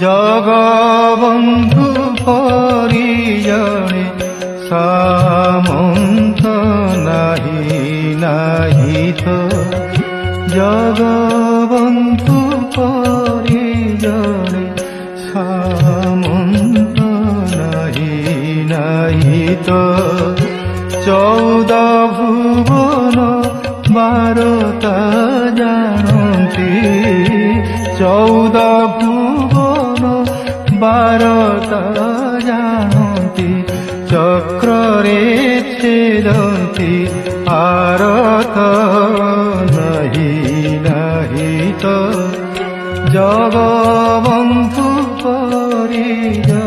জগবন্ধু পরিজনে সামন্ত নাহি নাহি তো জগবন্ধু পরিজনে সামন্ত নাহি নাহি তো 14 ভুবন 12টা জানন্তি 14 ভুবন 12টা জানন্তি চক্রে ছেদন্তি আরত নাহি নাহি তো জগবন্ধু পরিজনে